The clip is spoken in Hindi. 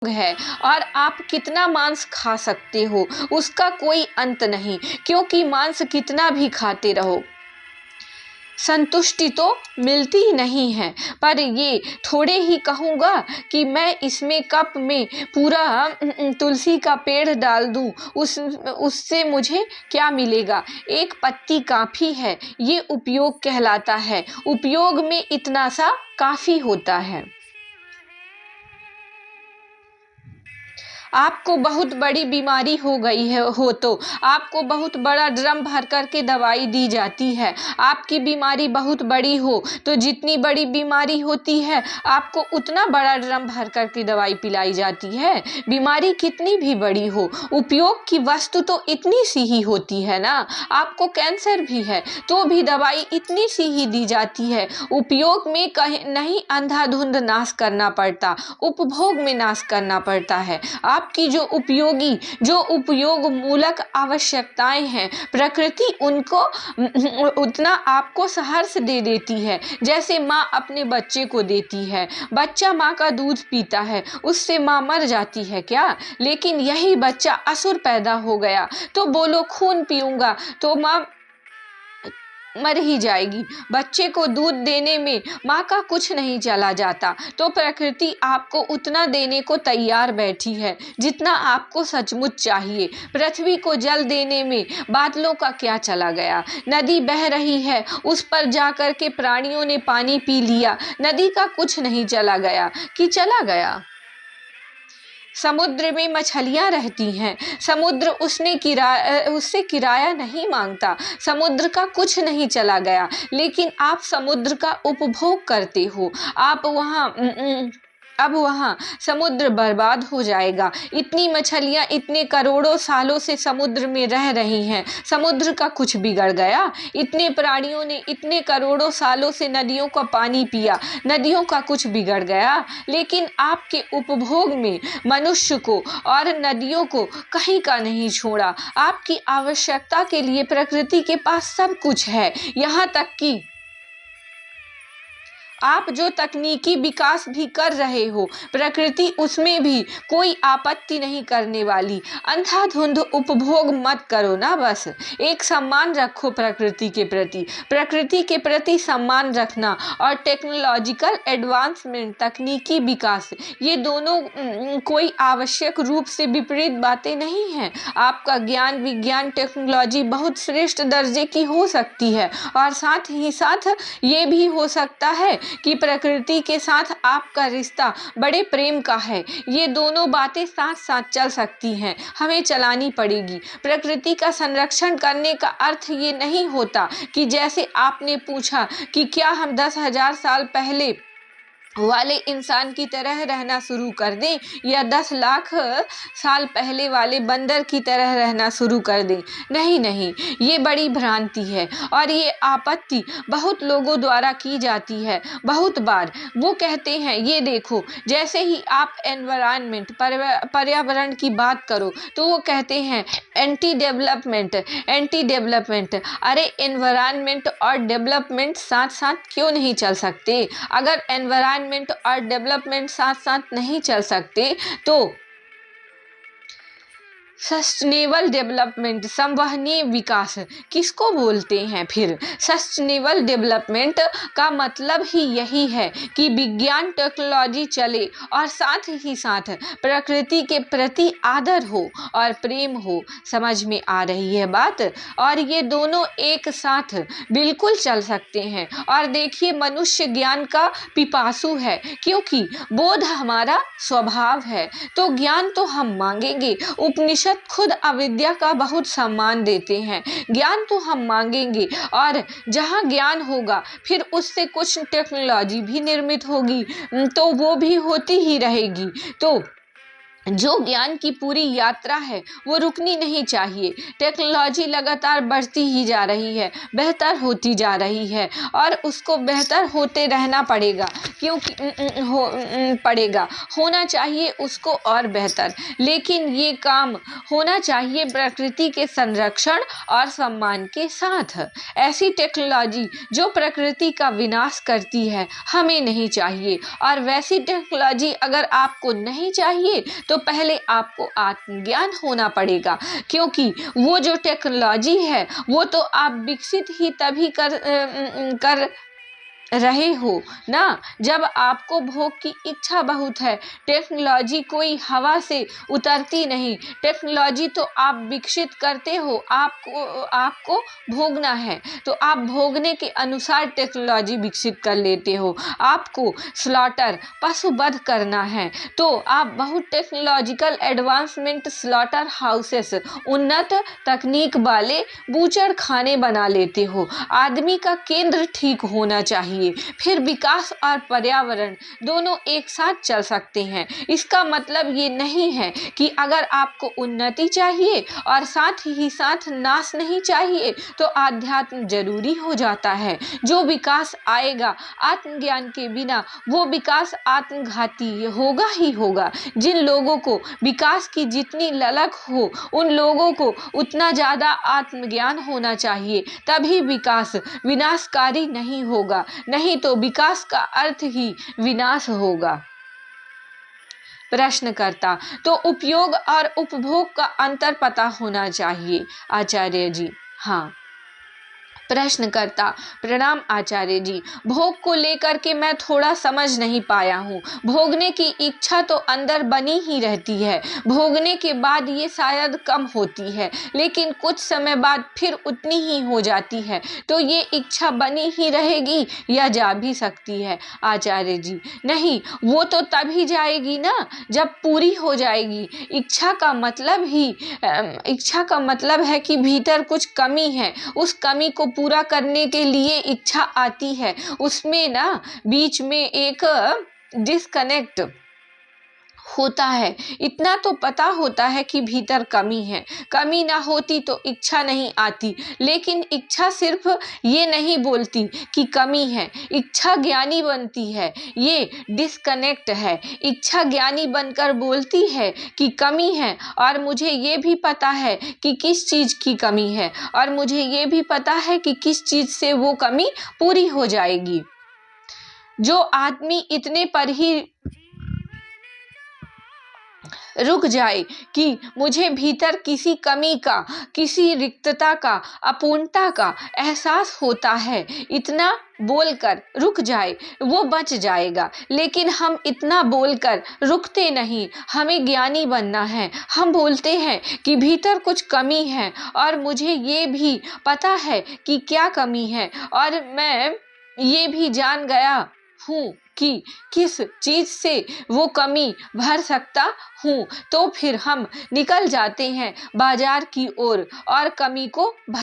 है और आप कितना मांस खा सकते हो उसका कोई अंत नहीं, क्योंकि मांस कितना भी खाते रहो संतुष्टि तो मिलती ही नहीं है। पर ये थोड़े ही कहूँगा कि मैं इसमें कप में पूरा तुलसी का पेड़ डाल दूँ, उससे मुझे क्या मिलेगा? एक पत्ती काफ़ी है, ये उपयोग कहलाता है। उपयोग में इतना सा काफ़ी होता है। आपको बहुत बड़ी बीमारी हो गई है हो तो आपको बहुत बड़ा ड्रम भर कर के दवाई दी जाती है। आपकी बीमारी बहुत बड़ी हो तो जितनी बड़ी बीमारी होती है आपको उतना बड़ा ड्रम भर कर के दवाई पिलाई जाती है। बीमारी कितनी भी बड़ी हो, उपयोग की वस्तु तो इतनी सी ही होती है ना। आपको कैंसर भी है तो भी दवाई इतनी सी ही दी जाती है। उपयोग में कहीं नहीं अंधाधुंध नाश करना पड़ता, उपभोग में नाश करना पड़ता है। आपकी जो उपयोग मूलक आवश्यकताएं हैं, प्रकृति उनको उतना आपको सहर्ष दे देती है। जैसे माँ अपने बच्चे को देती है, बच्चा माँ का दूध पीता है, उससे माँ मर जाती है क्या? लेकिन यही बच्चा असुर पैदा हो गया तो बोलो खून पीऊंगा तो माँ मर ही जाएगी। बच्चे को दूध देने में माँ का कुछ नहीं चला जाता, तो प्रकृति आपको उतना देने को तैयार बैठी है जितना आपको सचमुच चाहिए। पृथ्वी को जल देने में बादलों का क्या चला गया? नदी बह रही है, उस पर जाकर के प्राणियों ने पानी पी लिया, नदी का कुछ नहीं चला गया कि चला गया? समुद्र में मछलियां रहती हैं, समुद्र उससे किराया नहीं मांगता, समुद्र का कुछ नहीं चला गया। लेकिन आप समुद्र का उपभोग करते हो, आप अब वहाँ समुद्र बर्बाद हो जाएगा। इतनी मछलियाँ इतने करोड़ों सालों से समुद्र में रह रही हैं, समुद्र का कुछ बिगड़ गया? इतने प्राणियों ने इतने करोड़ों सालों से नदियों का पानी पिया, नदियों का कुछ बिगड़ गया? लेकिन आपके उपभोग में मनुष्य को और नदियों को कहीं का नहीं छोड़ा। आपकी आवश्यकता के लिए प्रकृति के पास सब कुछ है। यहाँ तक कि आप जो तकनीकी विकास भी कर रहे हो, प्रकृति उसमें भी कोई आपत्ति नहीं करने वाली। अंधाधुंध उपभोग मत करो ना, बस एक सम्मान रखो प्रकृति के प्रति सम्मान रखना। और टेक्नोलॉजिकल एडवांसमेंट, तकनीकी विकास, ये दोनों कोई आवश्यक रूप से विपरीत बातें नहीं हैं। आपका ज्ञान विज्ञान टेक्नोलॉजी बहुत श्रेष्ठ दर्जे की हो सकती है और साथ ही साथ ये भी हो सकता है कि प्रकृति के साथ आपका रिश्ता बड़े प्रेम का है। ये दोनों बातें साथ साथ चल सकती हैं, हमें चलानी पड़ेगी। प्रकृति का संरक्षण करने का अर्थ ये नहीं होता कि जैसे आपने पूछा कि क्या हम 10,000 साल पहले वाले इंसान की तरह रहना शुरू कर दें या 10 लाख साल पहले वाले बंदर की तरह रहना शुरू कर दें? नहीं, ये बड़ी भ्रांति है और ये आपत्ति बहुत लोगों द्वारा की जाती है। बहुत बार वो कहते हैं, ये देखो, जैसे ही आप एनवायरनमेंट पर्यावरण की बात करो तो वो कहते हैं एंटी डेवलपमेंट। अरे एनवायरनमेंट और डेवलपमेंट साथ साथ क्यों नहीं चल सकते? अगर एनवायरनमेंट और डेवलपमेंट साथ साथ नहीं चल सकते तो सस्टेनेबल डेवलपमेंट, संवहनीय विकास किसको बोलते हैं? फिर सस्टेनेबल डेवलपमेंट का मतलब ही यही है कि विज्ञान टेक्नोलॉजी चले और साथ ही साथ प्रकृति के प्रति आदर हो और प्रेम हो। समझ में आ रही है बात? और ये दोनों एक साथ बिल्कुल चल सकते हैं। और देखिए, मनुष्य ज्ञान का पिपासु है, क्योंकि बोध हमारा स्वभाव है, तो ज्ञान तो हम मांगेंगे। उपनिषद खुद अविद्या का बहुत सम्मान देते हैं। ज्ञान तो हम मांगेंगे और जहां ज्ञान होगा फिर उससे कुछ टेक्नोलॉजी भी निर्मित होगी, तो वो भी होती ही रहेगी। तो जो ज्ञान की पूरी यात्रा है वो रुकनी नहीं चाहिए। टेक्नोलॉजी लगातार बढ़ती ही जा रही है, बेहतर होती जा रही है और उसको बेहतर होते रहना पड़ेगा, क्योंकि पड़ेगा, होना चाहिए उसको और बेहतर। लेकिन ये काम होना चाहिए प्रकृति के संरक्षण और सम्मान के साथ। ऐसी टेक्नोलॉजी जो प्रकृति का विनाश करती है हमें नहीं चाहिए, और वैसी टेक्नोलॉजी अगर आपको नहीं चाहिए तो पहले आपको आत्मज्ञान होना पड़ेगा, क्योंकि वो जो टेक्नोलॉजी है वो तो आप विकसित ही तभी कर रहे हो ना जब आपको भोग की इच्छा बहुत है। टेक्नोलॉजी कोई हवा से उतरती नहीं, टेक्नोलॉजी तो आप विकसित करते हो, आपको भोगना है तो आप भोगने के अनुसार टेक्नोलॉजी विकसित कर लेते हो। आपको स्लॉटर पशुवध करना है तो आप बहुत टेक्नोलॉजिकल एडवांसमेंट स्लॉटर हाउसेस, उन्नत तकनीक वाले बूचड़ खाने बना लेते हो। आदमी का केंद्र ठीक होना चाहिए, फिर विकास और पर्यावरण दोनों एक साथ चल सकते हैं। इसका मतलब ये नहीं है कि अगर आपको उन्नति चाहिए और साथ ही साथ नाश नहीं चाहिए तो आध्यात्म जरूरी हो जाता है। जो विकास आएगा आत्मज्ञान के बिना वो विकास आत्मघाती होगा ही होगा। जिन लोगों को विकास की जितनी ललक हो उन लोगों को उतना ज़्यादा आत्मज्ञान होना चाहिए, तभी विकास विनाशकारी नहीं होगा, नहीं तो विकास का अर्थ ही विनाश होगा। प्रश्नकर्ता: तो उपयोग और उपभोग का अंतर पता होना चाहिए आचार्य जी। हाँ। प्रश्नकर्ता: प्रणाम आचार्य जी, भोग को लेकर के मैं थोड़ा समझ नहीं पाया हूँ। भोगने की इच्छा तो अंदर बनी ही रहती है, भोगने के बाद ये शायद कम होती है, लेकिन कुछ समय बाद फिर उतनी ही हो जाती है, तो ये इच्छा बनी ही रहेगी या जा भी सकती है आचार्य जी? नहीं, वो तो तभी जाएगी ना जब पूरी हो जाएगी। इच्छा का मतलब है कि भीतर कुछ कमी है, उस कमी को पूरा करने के लिए इच्छा आती है। उसमें ना बीच में एक डिस्कनेक्ट होता है। इतना तो पता होता है कि भीतर कमी है, कमी ना होती तो इच्छा नहीं आती। लेकिन इच्छा सिर्फ ये नहीं बोलती कि कमी है, इच्छा ज्ञानी बनती है। ये डिस्कनेक्ट है। इच्छा ज्ञानी बनकर बोलती है कि कमी है, और मुझे ये भी पता है कि किस चीज़ की कमी है, और मुझे ये भी पता है कि किस चीज़ से वो कमी पूरी हो जाएगी। जो आदमी इतने पर ही रुक जाए कि मुझे भीतर किसी कमी का, किसी रिक्तता का, अपूर्णता का एहसास होता है, इतना बोलकर रुक जाए, वो बच जाएगा। लेकिन हम इतना बोलकर रुकते नहीं, हमें ज्ञानी बनना है। हम बोलते हैं कि भीतर कुछ कमी है और मुझे ये भी पता है कि क्या कमी है, और मैं ये भी जान गया हूँ कि किस चीज़ से वो कमी भर सकता हूँ। तो फिर हम निकल जाते हैं बाजार की ओर और कमी को